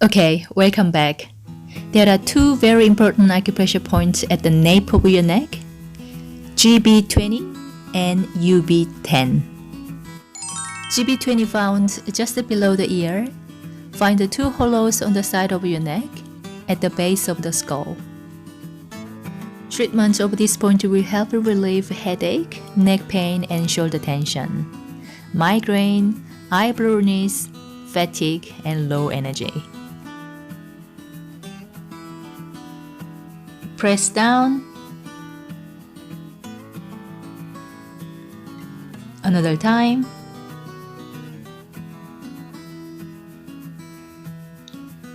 Okay, welcome back. There are two very important acupressure points at the nape of your neck, GB20 and UB10. GB20 found just below the ear. Find the two hollows on the side of your neck at the base of the skull. Treatment of this point will help relieve headache, neck pain, and shoulder tension, migraine, eye blurriness, fatigue, and low energy. Press down. Another time.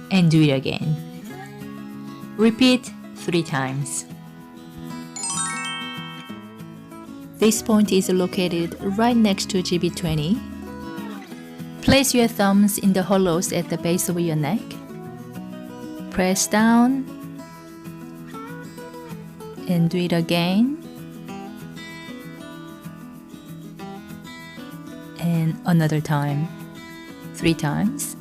And do it again. Repeat 3 times. This point is located right next to GB20. Place your thumbs in the hollows at the base of your neck. Press down. And do it again. And another time. 3 times.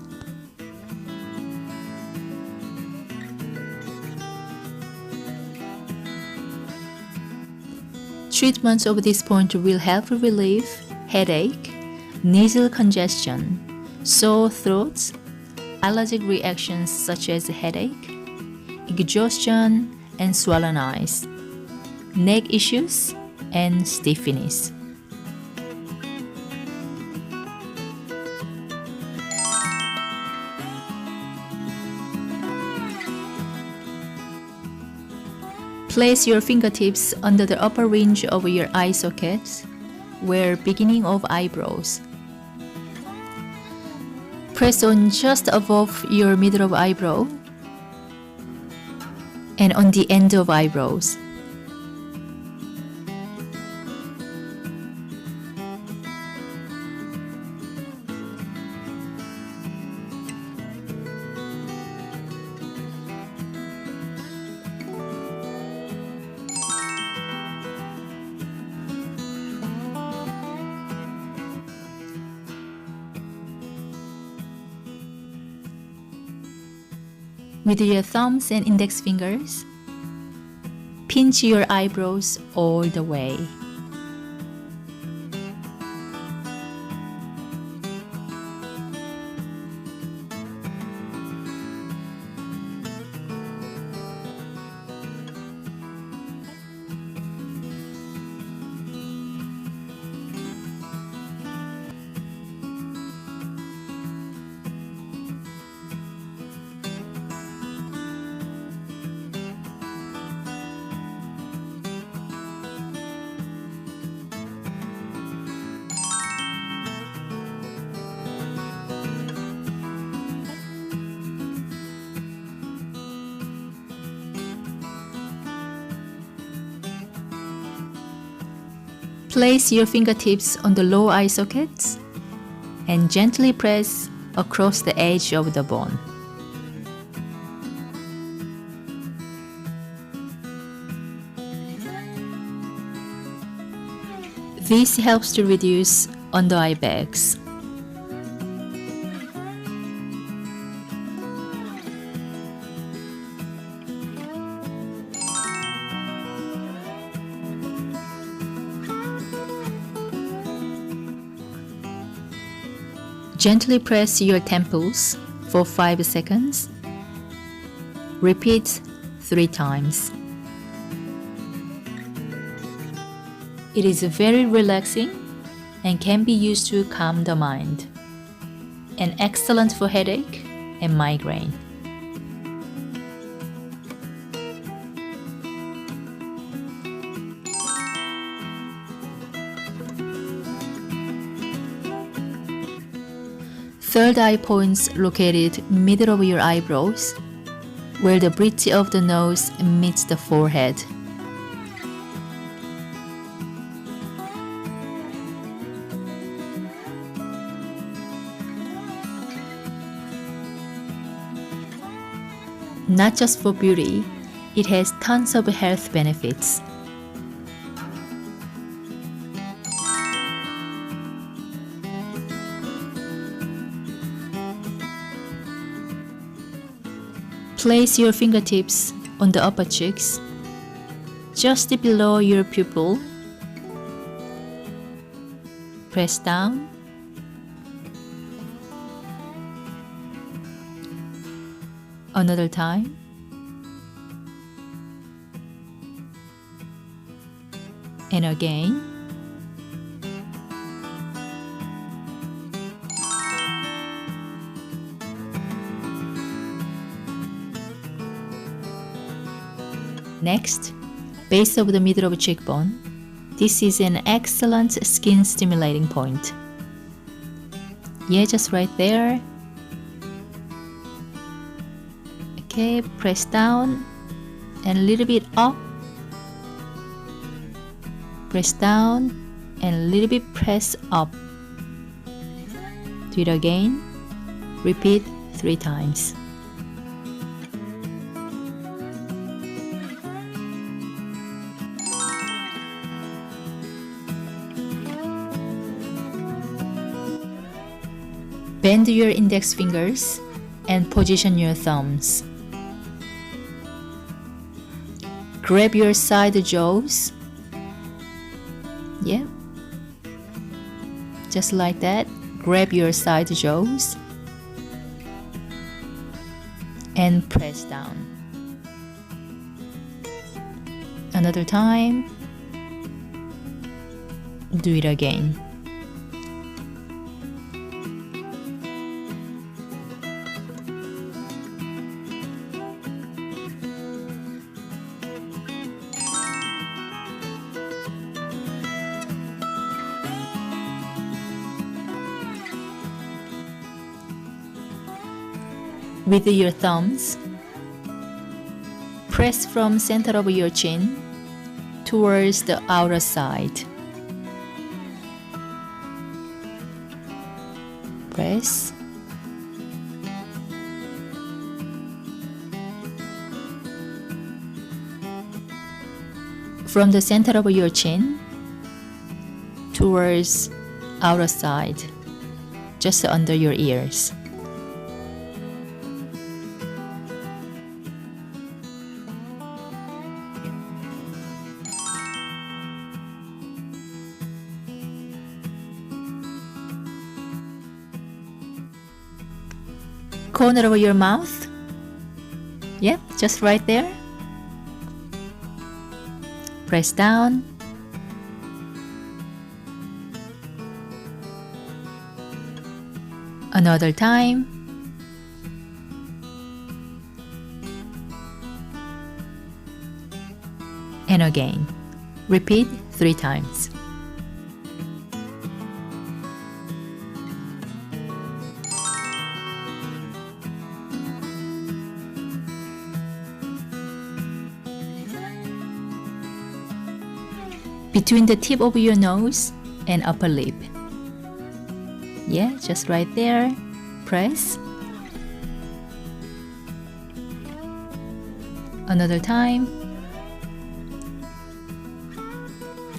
Treatment of this point will help relieve headache, nasal congestion, sore throats, allergic reactions such as headache, exhaustion, and swollen eyes, neck issues, and stiffness. Place your fingertips under the upper ridge of your eye sockets, where beginning of eyebrows. Press on just above your middle of eyebrow and on the end of eyebrows. With your thumbs and index fingers, pinch your eyebrows all the way. Place your fingertips on the low eye sockets and gently press across the edge of the bone. This helps to reduce under eye bags. Gently press your temples for 5 seconds. Repeat 3 times. It is very relaxing and can be used to calm the mind, and excellent for headache and migraine. Third eye points located middle of your eyebrows, where the bridge of the nose meets the forehead. Not just for beauty, it has tons of health benefits. Place your fingertips on the upper cheeks, just below your pupil. Press down. Another time. And again. Next, base of the middle of cheekbone. This is an excellent skin stimulating point. Yeah, just right there. Okay, press down and a little bit up. Press down and a little bit press up. Do it again. Repeat 3 times. Bend your index fingers and position your thumbs. Grab your side jaws. Yeah. Just like that. Grab your side jaws and press down. Another time. Do it again. With your thumbs, press from center of your chin towards the outer side. Press. From the center of your chin towards outer side, just under your ears. Corner of your mouth. Yep, just right there. Press down. Another time. And again. Repeat 3 times. Between the tip of your nose and upper lip. Yeah, just right there. Press. Another time.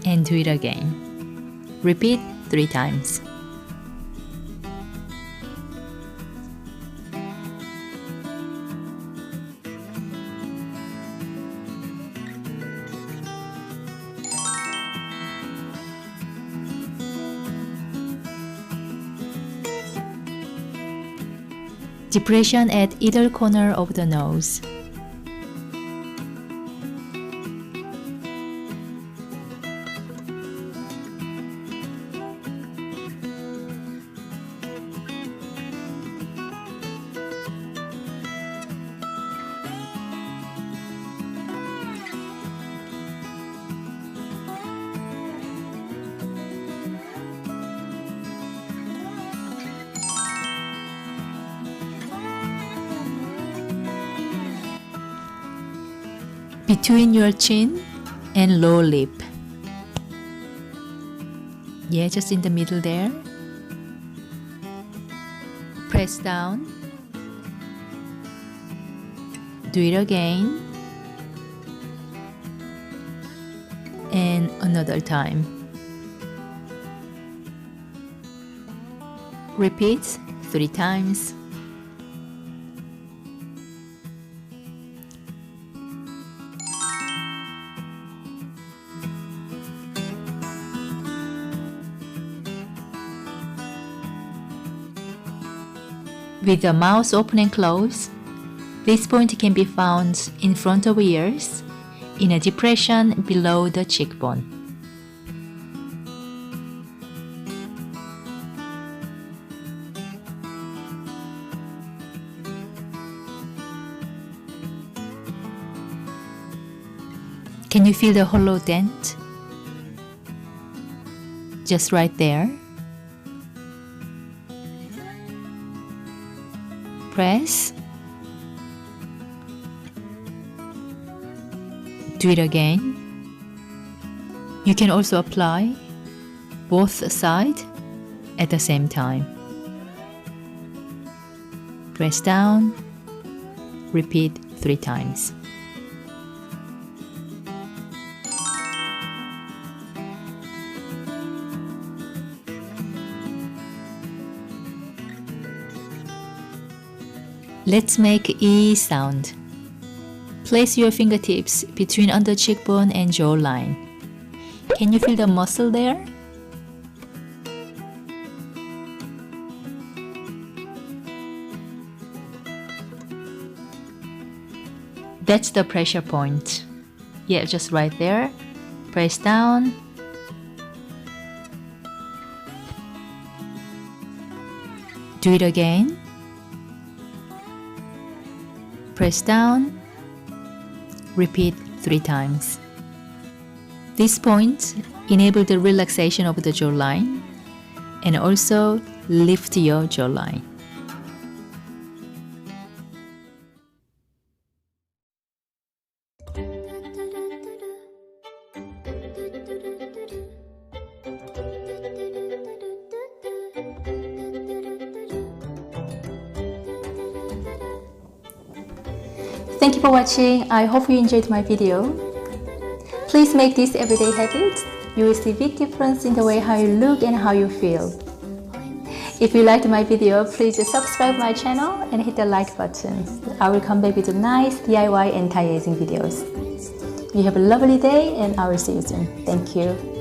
And do it again. Repeat 3 times. Depression at either corner of the nose. Between your chin and lower lip. Yeah, just in the middle there. Press down. Do it again. And another time. Repeat 3 times. With the mouth open and closed, this point can be found in front of ears, in a depression below the cheekbone. Can you feel the hollow dent? Just right there. Press. Do it again. You can also apply both sides at the same time. Press down. Repeat 3 times. Let's make E sound. Place your fingertips between under cheekbone and jawline. Can you feel the muscle there? That's the pressure point. Yeah, just right there. Press down. Do it again. Press down. Repeat 3 times. This point enables the relaxation of the jawline and also lift your jawline. Thank you for watching. I hope you enjoyed my video. Please make this everyday habit. You will see big difference in the way how you look and how you feel. If you liked my video, please subscribe my channel and hit the like button. I will come back with nice DIY anti-aging videos. You have a lovely day and I will see you soon. Thank you.